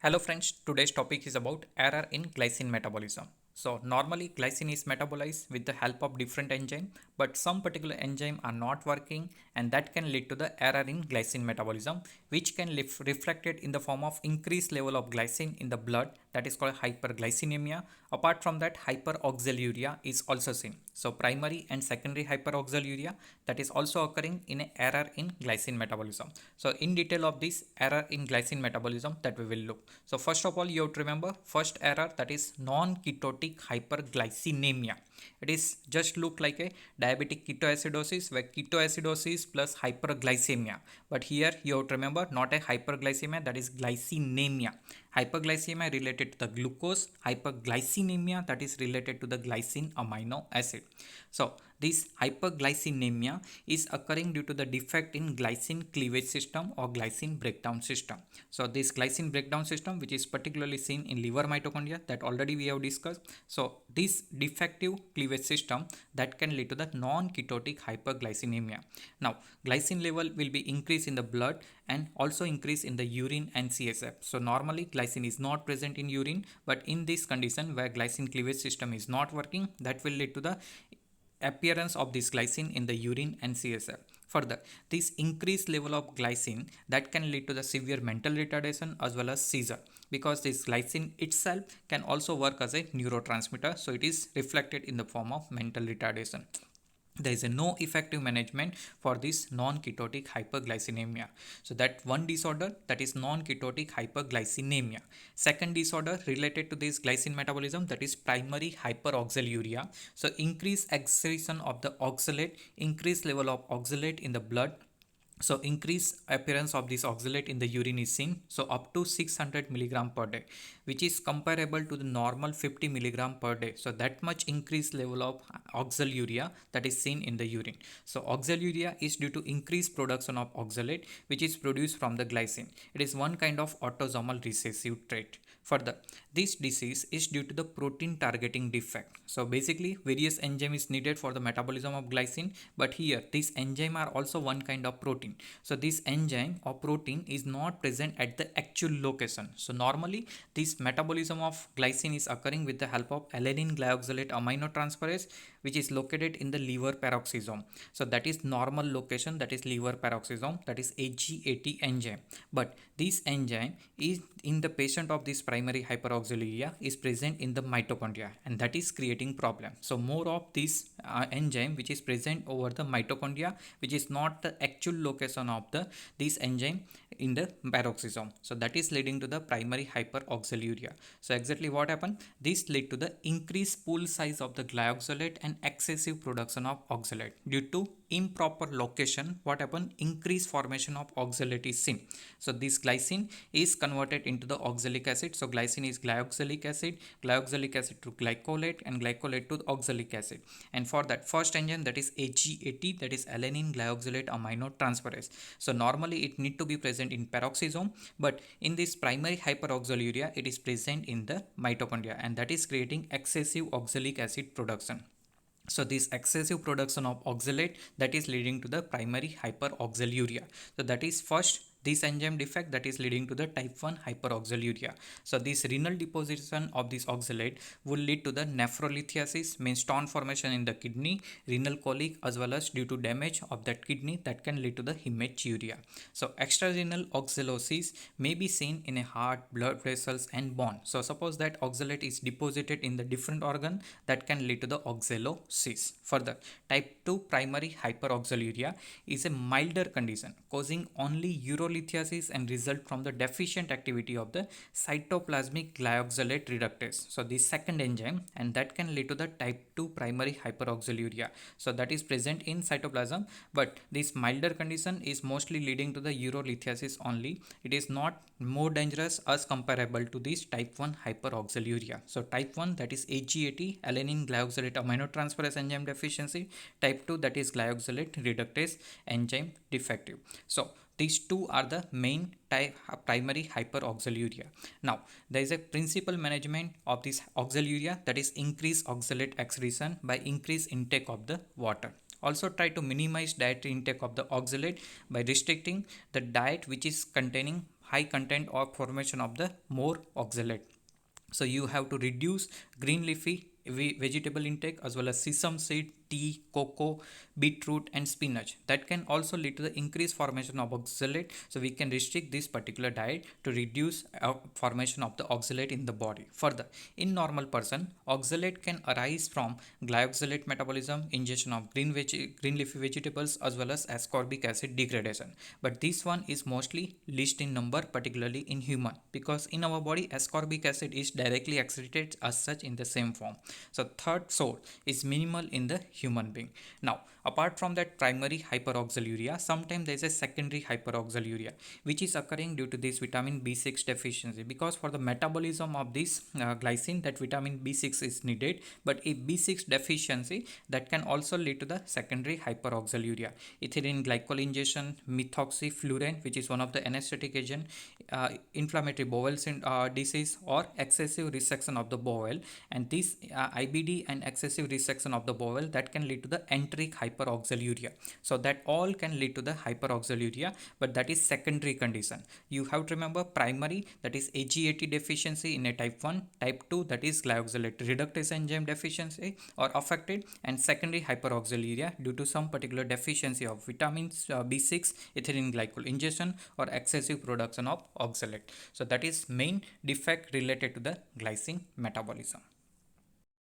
Hello friends, today's topic is about error in glycine metabolism. So normally glycine is metabolized with the help of different enzyme, but some particular enzyme are not working and that can lead to the error in glycine metabolism, which can reflected in the form of increased level of glycine in the blood, that is called hyperglycinemia. Apart from that, hyperoxaluria is also seen. So primary and secondary hyperoxaluria, that is also occurring in an error in glycine metabolism. So in detail of this error in glycine metabolism that we will look. So first of all, you have to remember first error, that is non-ketotic hyperglycinemia. It is just look like a diabetic ketoacidosis, where ketoacidosis plus hyperglycemia. But here you have to remember not a hyperglycemia, that is glycinemia. Hyperglycemia related to the glucose, hyperglycinemia that is related to the glycine amino acid. So this hyperglycinemia is occurring due to the defect in glycine cleavage system or glycine breakdown system. So this glycine breakdown system, which is particularly seen in liver mitochondria, that already we have discussed. So this defective cleavage system that can lead to the non-ketotic hyperglycinemia. Now glycine level will be increased in the blood and also increase in the urine and CSF. So normally glycine is not present in urine, but in this condition where glycine cleavage system is not working, that will lead to the appearance of this glycine in the urine and CSF. Further, this increased level of glycine that can lead to the severe mental retardation as well as seizure, because this glycine itself can also work as a neurotransmitter, so it is reflected in the form of mental retardation. There is a no effective management for this non-ketotic hyperglycinemia. So that one disorder, that is non-ketotic hyperglycinemia. Second disorder related to this glycine metabolism, that is primary hyperoxaluria. So increased excretion of the oxalate, increased level of oxalate in the blood. So increased appearance of this oxalate in the urine is seen, so up to 600 milligram per day, which is comparable to the normal 50 milligram per day. So that much increased level of oxaluria that is seen in the urine. So oxaluria is due to increased production of oxalate, which is produced from the glycine. It is one kind of autosomal recessive trait. Further, this disease is due to the protein targeting defect. So basically various enzyme is needed for the metabolism of glycine, but here this enzyme are also one kind of protein. So this enzyme or protein is not present at the actual location. So normally this metabolism of glycine is occurring with the help of alanine glyoxylate aminotransferase, which is located in the liver peroxisome. So that is normal location, that is liver peroxisome, that is AGAT enzyme. But this enzyme is in the patient of this primary hyperoxaluria is present in the mitochondria, and that is creating problem. So more of this enzyme which is present over the mitochondria, which is not the actual location of the this enzyme in the peroxisome. So that is leading to the primary hyperoxaluria. So exactly what happened? This led to the increased pool size of the glyoxylate and excessive production of oxalate. Due to improper location, what happened? Increased formation of oxalate is seen. So this glycine is converted into the oxalic acid. So glycine is glyoxylic acid to glycolate, and glycolate to oxalic acid. And for that first enzyme, that is AGAT, that is alanine glyoxylate aminotransferase. So normally it need to be present in peroxisome, but in this primary hyperoxaluria it is present in the mitochondria, and that is creating excessive oxalic acid production. So this excessive production of oxalate, that is leading to the primary hyperoxaluria. So that is first this enzyme defect that is leading to the type 1 hyperoxaluria. So this renal deposition of this oxalate will lead to the nephrolithiasis, means stone formation in the kidney, renal colic, as well as due to damage of that kidney that can lead to the hematuria. So extrarenal oxalosis may be seen in a heart, blood vessels and bone. So suppose that oxalate is deposited in the different organ, that can lead to the oxalosis. Further, type 2 primary hyperoxaluria is a milder condition causing only urolithiasis and result from the deficient activity of the cytoplasmic glyoxylate reductase. So this second enzyme, and that can lead to the type 2 primary hyperoxaluria. So that is present in cytoplasm, but this milder condition is mostly leading to the urolithiasis only. It is not more dangerous as comparable to this type 1 hyperoxaluria. So type 1, that is AGAT, alanine glyoxylate aminotransferase enzyme deficiency. Type 2, that is glyoxylate reductase enzyme defective. So these two are the main type primary hyperoxaluria. Now there is a principal management of this oxaluria, that is increase oxalate excretion by increase intake of the water. Also try to minimize dietary intake of the oxalate by restricting the diet which is containing high content or formation of the more oxalate. So you have to reduce green leafy vegetable intake as well as sesame seed, tea, cocoa, beetroot and spinach. That can also lead to the increased formation of oxalate. So we can restrict this particular diet to reduce formation of the oxalate in the body. Further, in normal person, oxalate can arise from glyoxylate metabolism, ingestion of green leafy vegetables as well as ascorbic acid degradation. But this one is mostly least in number, particularly in human, because in our body ascorbic acid is directly excreted as such in the same form. So third source is minimal in the human being. Now, apart from that primary hyperoxaluria, sometimes there is a secondary hyperoxaluria which is occurring due to this vitamin B6 deficiency, because for the metabolism of this glycine, that vitamin B6 is needed, but a B6 deficiency that can also lead to the secondary hyperoxaluria. Ethylene glycol ingestion, methoxyfluorine, which is one of the anesthetic agent, inflammatory bowel disease or excessive resection of the bowel, and this IBD and excessive resection of the bowel, that can lead to the enteric hyperoxaluria. So that all can lead to the hyperoxaluria, but that is secondary condition. You have to remember primary, that is AGAT deficiency in a type 1, type 2, that is glyoxylate reductase enzyme deficiency or affected, and secondary hyperoxaluria due to some particular deficiency of vitamins B6, ethylene glycol ingestion or excessive production of oxalate. So that is main defect related to the glycine metabolism.